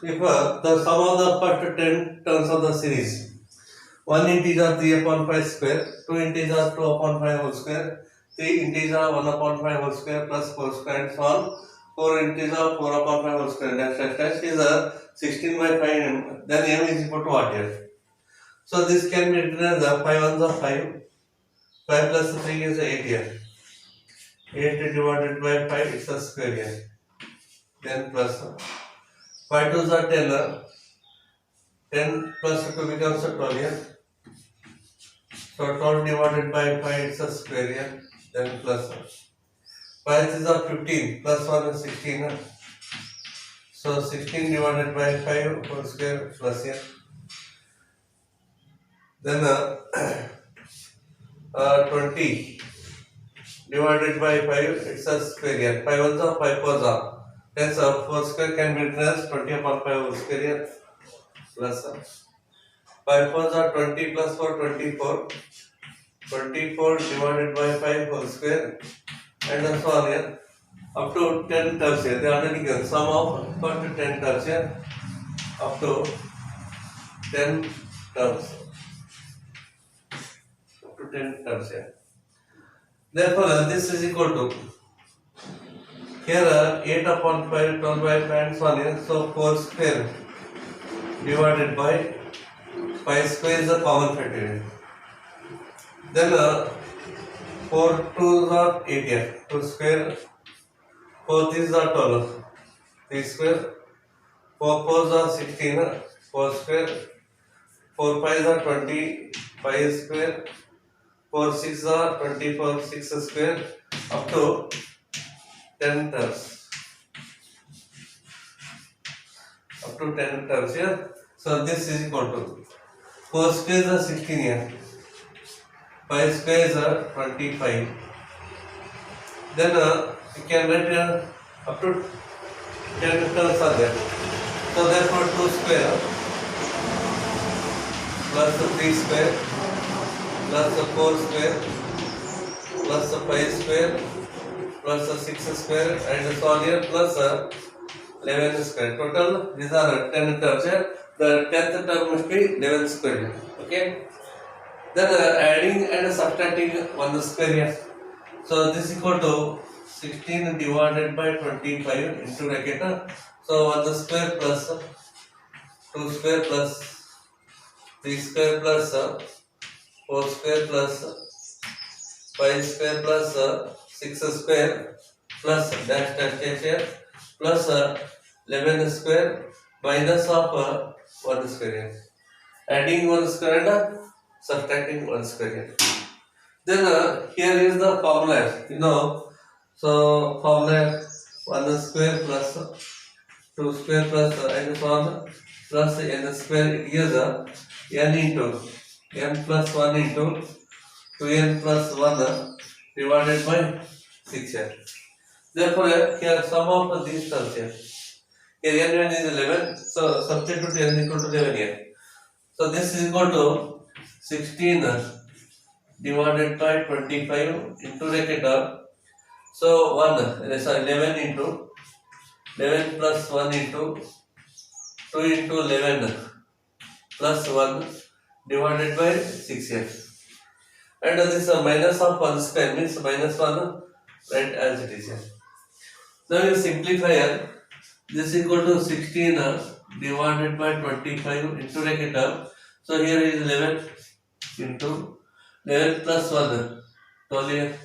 If the sum of the first 10 terms of the series, 1 integer 3 upon 5 square, 2 integer 2 upon 5 whole square, 3 integer 1 upon 5 whole square plus 4 square and so on, 4 integer 4 upon 5 whole square dash is a 16 by 5, then m is equal to what here? So this can be written as 5 ones are 5, 5 plus 3 is 8 here. 8 divided by 5 is a square here. Then plus 5 2s are 10, 10 plus 2 becomes a 12 here. So 12 divided by 5 is a square here. Then plus 5 is a 15 plus 1 is 16. So 16 divided by 5 whole square plus here. Then 20 divided by 5 it's a square here. 5 ones are 5 fours are. Hence 4 square can be written as 20 upon 5 whole square here. Plus 5 fours are 20 plus 4 24. 24 divided by 5 whole square and so on here up to 10 terms here. They are already given sum of first 10 terms here up to 10 terms. Up to 10 terms here. Therefore, this is equal to here 8 upon 5, 12 by 5 and so on here. So 4 square divided by 5 square is a common factor. Then 4 2s are 8 here. 2 square, 4 3s are 12. 3 square, 4 4s are 16. 4 square, 4 5s are 20. 5 square, 4 6 are 24. 6 square up to 10 terms. Up to 10 terms here. So this is equal to 4 squares are 16 here. 5 squares are 25. Then you can write up to 10 terms are there. So therefore 2 square plus 3 square plus 4 square plus 5 square plus 6 square and so on here plus 11 square. Total these are 10 terms here. The 10th term must be 11 square. Okay. Then adding and subtracting 1 square here. So this is equal to 16 divided by 25 into bracket. So 1 square plus 2 square plus 3 square plus 4 square plus 5 square plus 6 square plus dash here plus 11 square minus of 1 square here. Adding 1 square and subtracting 1 square here. Then here is the formula, so formula 1 square plus 2 square plus and so on plus n square, it gives n into n plus 1 into 2n plus 1 divided by 6 here. Therefore here sum of these terms here. Here n is 11, so substitute n equal to 11 here. So this is equal to 16 divided by 25 into bracket. So 11 into 11 plus 1 into 2 into 11 plus 1 divided by 6 here. And this minus of 1 square means minus 1 right as it is here. Now you simplify this equal to 16 divided by 25 into bracket. So here is 11 into 11 plus 1 12 here.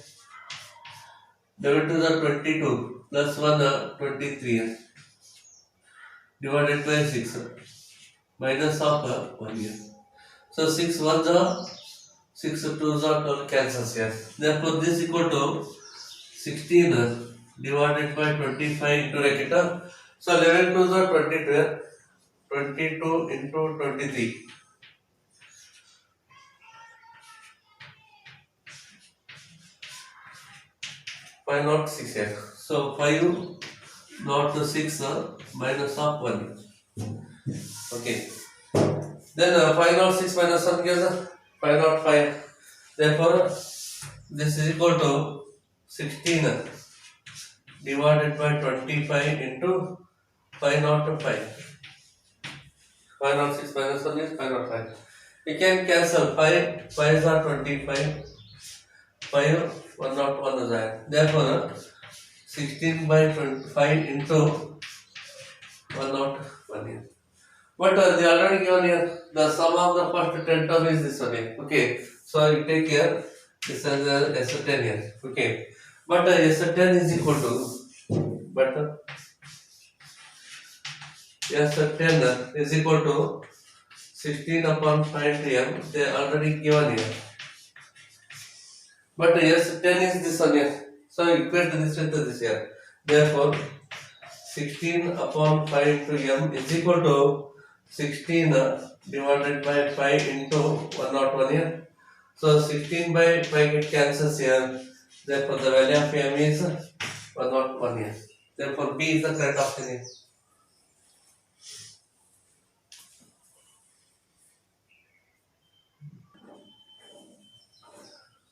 11 to the 22 plus 1 23 divided by 6 minus of 1 here. So 6 1s are 6 2s are 12 cancels here. Therefore this equal to 16 divided by 25 into bracket. So 11 2s are 22 here. 22 into 23. 5 not 6 here. So 5 not 6 minus of 1. Okay. Then 5 not 6 minus 1 gives 5 not 5. Therefore this is equal to 16 divided by 25 into 505. 506 minus 1 is 505. We can cancel 5 5s are 25. 5 101 is that. Therefore, 16 by 25 into 101 is. But they already given here the sum of the first 10 term is this one here. Okay. So you take here this as a S10 here. Okay. But S10 is equal to S10 is equal to 16 upon 5 m. They are already given here. But S10 is this one here. So equate this with this here. Therefore, 16 upon 5 into m is equal to 16 divided by 5 into 101 here. So 16 by 5 it cancels here. Therefore, the value of m is 101 here. Therefore, B is the correct option here.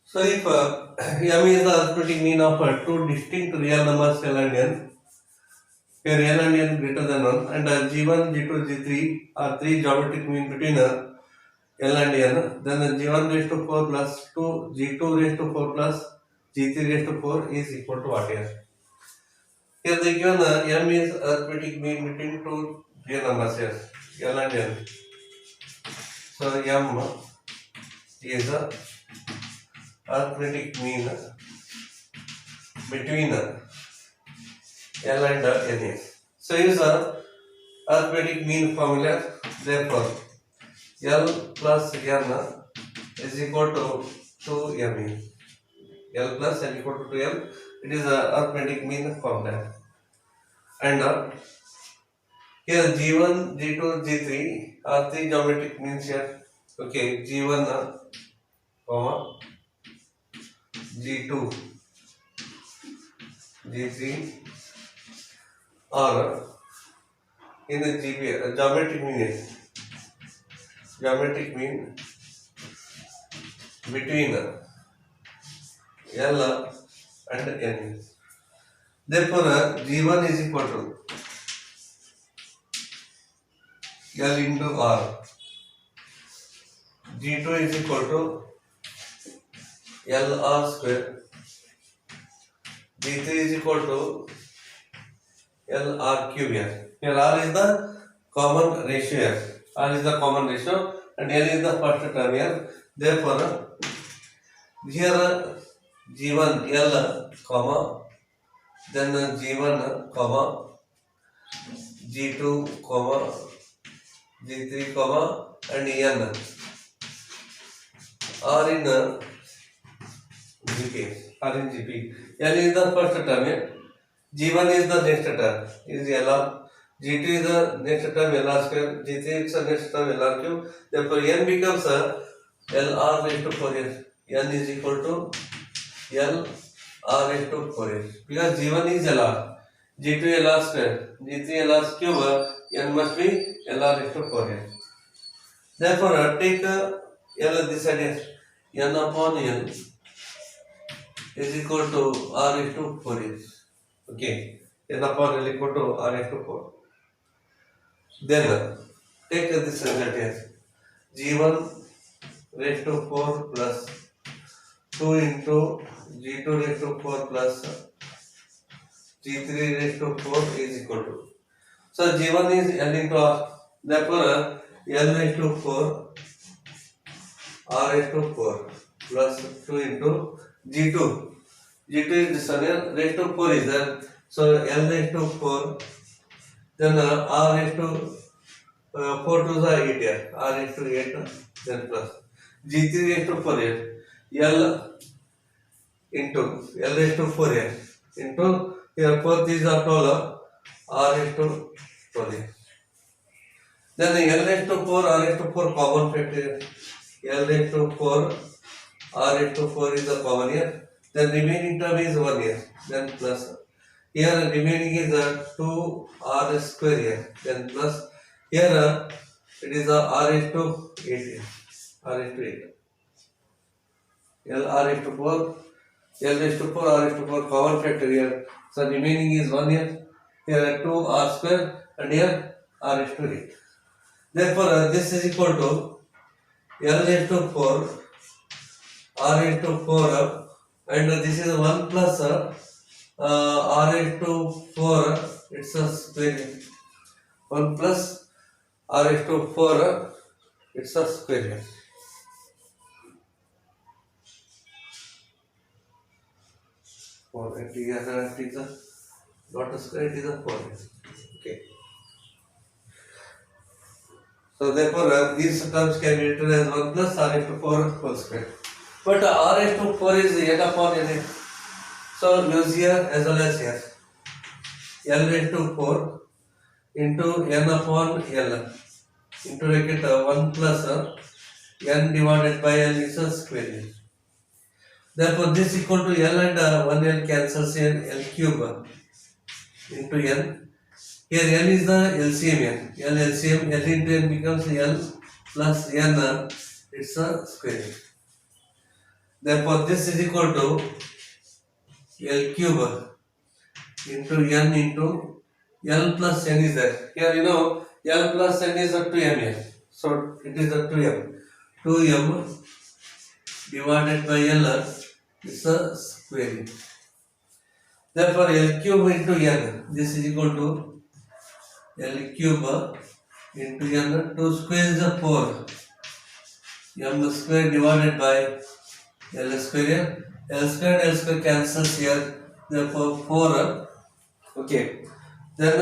So if m is the arithmetic mean of two distinct real numbers L and n, where L and n greater than 1, and G1, G2, G3 are three geometric mean between L and n, then G1 raised to 4 plus 2, G2 raised to 4 plus G3 raised to 4 is equal to what here? Here they given m is arithmetic mean between two real numbers here, L and n. So m is a arithmetic mean between L and n. So use a arithmetic mean formula. Therefore, L plus n is equal to 2m. L plus n equal to 2m. It is a arithmetic mean formula. And here G1, G2, G3 are three geometric means here. Okay, G1, comma, G2, G3 are in the geometric mean between L and n. Therefore, G1 is equal to L into R. G2 is equal to LR square. G3 is equal to LR cube here. Here R is the common ratio here. R is the common ratio and L is the first term here. Therefore, here G1 L comma, then G1 comma, G2 comma, G3 comma and N are in GP. Are in GP. L is the first term here. G1 is the next term, is LR. G2 is the next term, LR square. G3 is the next term, LR cube. Therefore, N becomes LR raised to 4s. N is equal to LR raised to 4s. Because G1 is LR. G2 LR square. G3 LR cube. N must be LR raised to 4s. Therefore, take L this side as N upon N is equal to R raised to 4s. Okay, N upon L equal to R raised to 4. Then take this result as G1 raised to 4 plus 2 into G2 raised to 4 plus G3 raised to 4 is equal to. So G1 is L into R. Therefore, L raised to 4 R raised to 4 plus 2 into G2. G2 is this one, raised to 4 is there. So L raised to 4, then R raised to 4 to the 8 here. R raised to 8, then plus G3 raised to 4 here. L into L raised to 4 here. Into here 4 is a total R raised to 4 here. Then L raised to 4, R raised to 4 common factor. L raised to 4, R raised to 4 is the common here. Then remaining term is 1 here. Then plus. Here remaining is 2R square here. Then plus. Here it is R raised to 8 here. R raised to 8. L R raised to 4. L raised to 4, R raised to 4 common factor here. So remaining is 1 here. Here 2R square and here r is to 8. Therefore, this is equal to L into 4, r into 4, and this is 1 plus r into 4, it's a square. 1 plus r into 4, it's a square. It is a not a square, it is a 4. Okay. So therefore, these terms can be written as 1 plus r into 4 whole square. But r into 4 is n upon n. So use here as well as here. L into 4 into n upon L into bracket 1 plus n divided by L is a square. Therefore, this equal to L and 1L cancels in L cube into n. Here n is the LCM n. L LCM, L into n becomes L plus n, it's a square. Therefore, this is equal to L cube into n into L plus n is there. Here you know L plus n is a 2m. So it is a 2m. 2m divided by L is a square. Therefore, L cube into n, this is equal to L cube into n, 2 square is a 4. M square divided by L square. L square cancels here. Therefore, 4. Okay. Then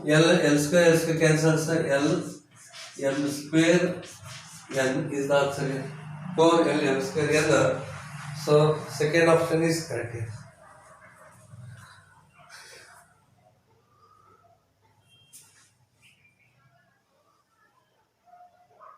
L square cancels L. M square n is the answer here. 4 L M square n. So second option is correct here.